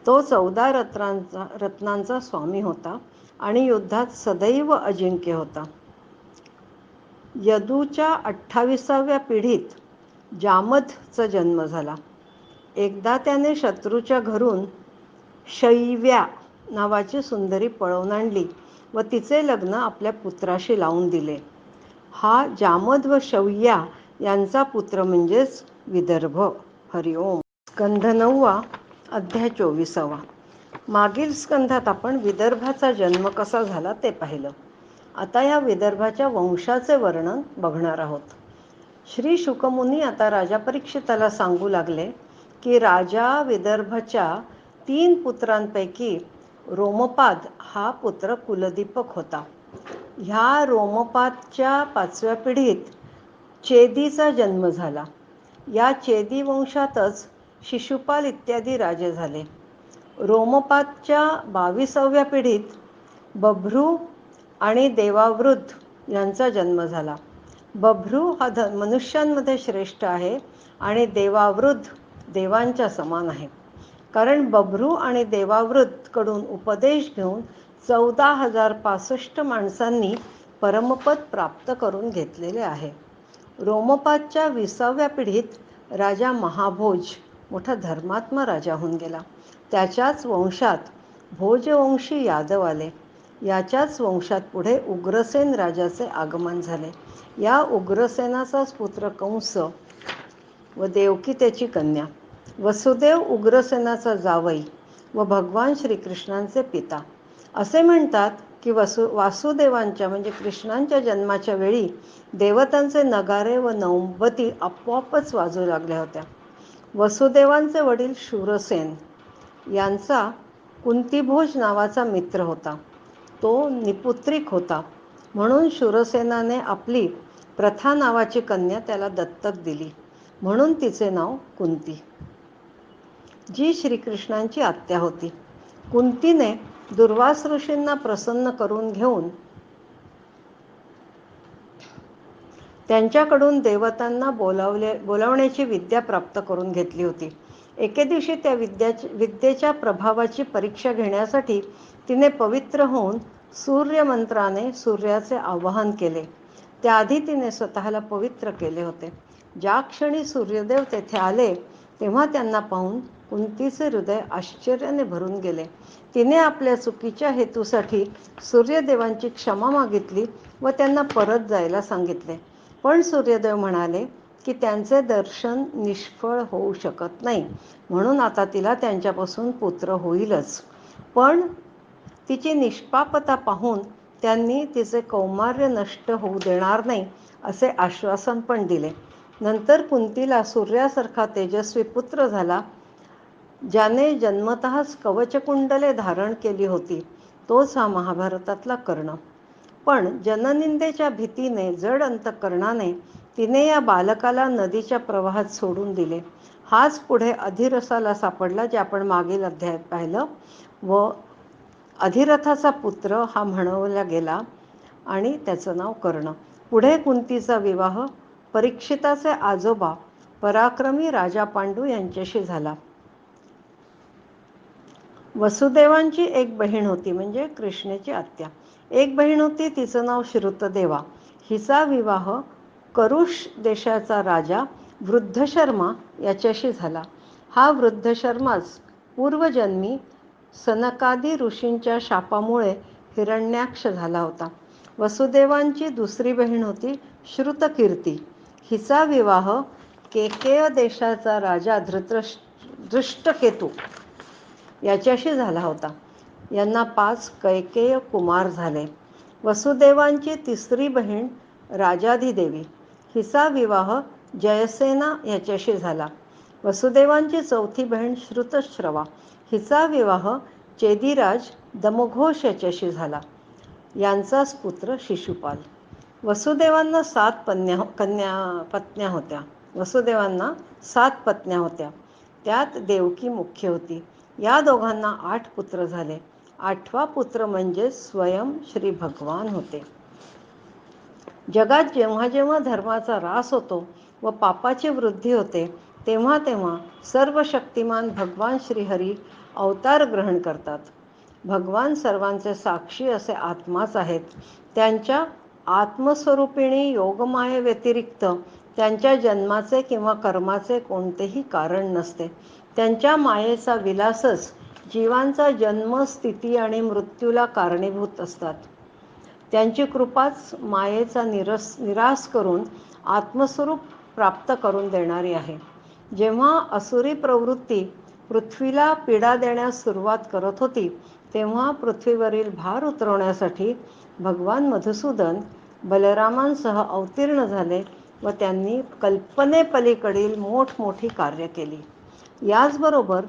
तो 14 रत्नांचा स्वामी होता आणि युद्धात सदैव अजिंक्य होता. यदूच्या 28व्या पिढीत जामदचा जन्म झाला. एकदा त्याने शत्रूच्या घरून शैव्या नावाची सुंदरी पळवून आणली व तिचे लग्न आपल्या पुत्राशी लावून दिले. हा जामद व शौया यांचा पुत्र म्हणजेच विदर्भ. हरिओम. स्कंध 9 अध्याय 24. मागील स्कंधात आपण विदर्भाचा जन्म कसा झाला ते पाहिलं. आता या विदर्भाच्या वंशाचे वर्णन बघणार आहोत. श्री शुकमुनी आता राजा परीक्षिताला सांगू लागले की राजा विदर्भाच्या 3 पुत्रांपैकी रोमपाद हा पुत्र कुलदीपक होता. ह्या रोमपादच्या 5व्या पिढीत चेदीचा जन्म झाला. या चेदी वंशातच शिशुपाल इत्यादी राजे झाले. रोमपादच्या 22व्या पिढीत बभ्रू आणि देवावृद्ध यांचा जन्म झाला. बभ्रू हा मनुष्यांमध्ये श्रेष्ठ आहे आणि देवावृद्ध देवांच्या समान आहे. कारण बभ्रू आणि देवावृद्धकडून उपदेश घेऊन 14,065 माणसांनी परमपद प्राप्त करून घेतलेले आहे. रोमपादच्या 20व्या पिढीत राजा महाभोज मोठा धर्मात्मा राजा होऊन गेला. त्याच्याच वंशात भोजवंशी यादव आले. याच्याच वंशात पुढे उग्रसेन राजाचे आगमन झाले. या उग्रसेनाचाच पुत्र कंस व देवकी त्याची कन्या. वसुदेव उग्रसेनाचा जावई व भगवान श्रीकृष्णांचे पिता. असे म्हणतात की वासुदेवांच्या म्हणजे कृष्णांच्या जन्माच्या वेळी देवतांचे नगारे व नौबती आपोआपच वाजू लागल्या होत्या. वसुदेवांचे वडील शूरसेन यांचा कुंतीभोज नावाचा मित्र होता. तो निपुत्रिक होता, म्हणून शूरसेनाने आपली प्रथा नावाची कन्या त्याला दत्तक दिली, म्हणून तिचे नाव कुंती, जी श्रीकृष्णांची आत्या होती. कुंतीने दुर्वास ऋषींना प्रसन्न करून घेऊन त्यांच्याकडून देवतांना बोलावण्याची विद्या प्राप्त करून घेतली होती. एके दिवशी त्या विद्येच्या प्रभावाची परीक्षा घेण्यासाठी तिने पवित्र होऊन सूर्यमंत्राने सूर्याचे आवाहन केले. त्याआधी तिने स्वतःला पवित्र केले होते. ज्या क्षणी सूर्यदेव तेथे आले तेव्हा त्यांना पाहून कुंतीचे हृदय आश्चर्याने भरून गेले. तिने आपल्या चुकीच्या हेतूसाठी सूर्यदेवांची क्षमा मागितली व त्यांना परत जायला सांगितले. पण सूर्यदेव म्हणाले की त्यांचे दर्शन निष्फळ होऊ शकत नाही, म्हणून आता तिला त्यांच्यापासून पुत्र होईलच. पण तिची निष्पापता पाहून त्यांनी तिचे कौमार्य नष्ट होऊ देणार नाही असे आश्वासन पण दिले. नंतर कुंतीला सूर्यासारखा तेजस्वी पुत्र झाला. ज्याने जन्मतःच कवचकुंडले धारण केली होती, तोच हा महाभारतातला कर्ण. पण जननिंदेच्या भीतीने जड अंतःकरणाने तिने या बालकाला नदीच्या प्रवाहात सोडून दिले. हाच पुढे अधिरसाला सापडला, जे आपण मागील अध्यायात पाहिलं, व अधिरथाचा पुत्र हा म्हणवला गेला आणि त्याचं नाव कर्ण. पुढे कुंतीचा विवाह परीक्षिताचे आजोबा पराक्रमी राजा पांडू यांच्याशी झाला. वसुदेवांची एक बहीण होती, म्हणजे कृष्णेची आत्या. एक बहीण होती, तिचं नाव श्रुतदेवा. हिचा विवाह करुष देशाचा राजा वृद्धशर्मा याच्याशी झाला. हा वृद्धशर्माच पूर्वजन्मी सनकादी ऋषींच्या शापामुळे हिरण्याक्ष झाला होता. वसुदेवांची दुसरी बहीण होती श्रुतकीर्ती. हिचा विवाह केकेय देशाचा राजा धृष्टकेतू याच्याशी झाला होता. यांना 5 कैकेय कुमार झाले. वसुदेवांची तिसरी बहीण राजाधिदेवी. हिचा विवाह जयसेना याच्याशी झाला. वसुदेवांची चौथी बहीण श्रुतश्रवा. हिचा विवाह चेदीराज दमघोष याच्याशी झाला. यांचाच पुत्र शिशुपाल. वसुदेवांना 7 पत्न्या होत्या. वसुदेवांना 7 पत्न्या होत्या. त्यात देवकी मुख्य होती. या दोघांना 8 पुत्र झाले. 8वा पुत्र म्हणजे स्वयं श्री भगवान होते. जगात जेव्हा जेव्हा धर्माचा ऱ्हास होतो व पापाची वृद्धी होते, तेव्हा तेव्हा सर्व शक्तिमान भगवान श्रीहरी अवतार ग्रहण करतात. भगवान सर्वांचे साक्षी असे आत्माच आहेत. त्यांच्या आत्मस्वरूपिणी योगमाये व्यतिरिक्त त्यांच्या जन्माचे किंवा कर्माचे कोणतेही कारण नसते. त्यांच्या मायेचा विलासच जीवांचा जन्म, स्थिती आणि मृत्यूला कारणीभूत असतात. त्यांची कृपाच मायेचा निरास करून आत्मस्वरूप प्राप्त करून देणारी आहे. जेव्हा असुरी प्रवृत्ती पृथ्वीला पीडा देण्यास सुरुवात करत होती, तेव्हा पृथ्वीवरील भार उतरवण्यासाठी भगवान मधुसूदन बलरामांसह अवतीर्ण झाले व त्यांनी कल्पनेपलीकडील मोठमोठी कार्य केली. याचबरोबर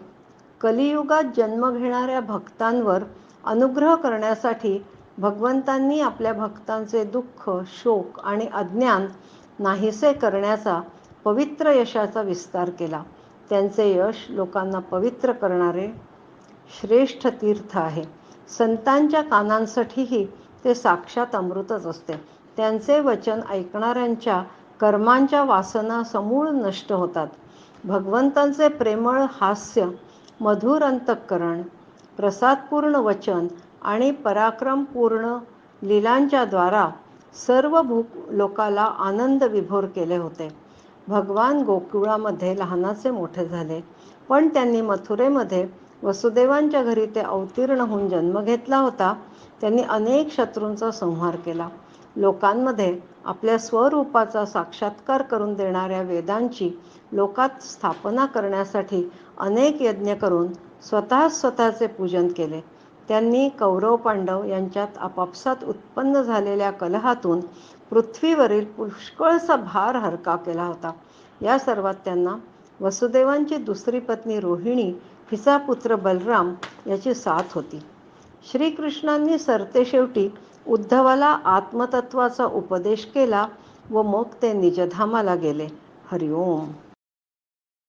कलियुगात जन्म घेणाऱ्या भक्तांवर अनुग्रह करण्यासाठी भगवंतांनी आपल्या भक्तांचे दुःख, शोक आणि अज्ञान नाहीसे करण्याचा पवित्र यशाचा विस्तार केला. त्यांचे यश लोकांना पवित्र करणारे श्रेष्ठ तीर्थ आहे. संतांच्या कानांसाठीही ते साक्षात अमृतच असते. त्यांचे वचन ऐकणाऱ्यांच्या कर्मांच्या वासना समूळ नष्ट होतात. भगवंतांचे प्रेमळ हास्य, मधुर अंतःकरण, प्रसादपूर्ण वचन आणि पराक्रमपूर्ण लीलांच्या द्वारा सर्व लोकाला आनंद विभोर केले होते. भगवान गोकुळामध्ये लहानाचे मोठे झाले, पण त्यांनी मथुरेमध्ये वसुदेवांच्या घरी ते अवतीर्ण होऊन जन्म घेतला होता. त्यांनी अनेक शत्रूंचा संहार केला. लोकांमध्ये आपल्या स्वरूपाचा साक्षात्कार करून देणाऱ्या वेदांची लोकात स्थापना करण्यासाठी अनेक यज्ञ करून स्वतःचे पूजन केले. त्यांनी कौरव पांडव यांच्यात आपापसात उत्पन्न झालेल्या कलहातून पृथ्वीवरील पुष्कळसा भार हलका केला होता. या सर्वात त्यांना वसुदेवांची दुसरी पत्नी रोहिणी, हिचा पुत्र बलराम याची साथ होती. श्रीकृष्णांनी सरतेशेवटी उद्धवाला आत्मतत्वाचा उपदेश केला व मग ते निजधामाला गेले. हरिओम.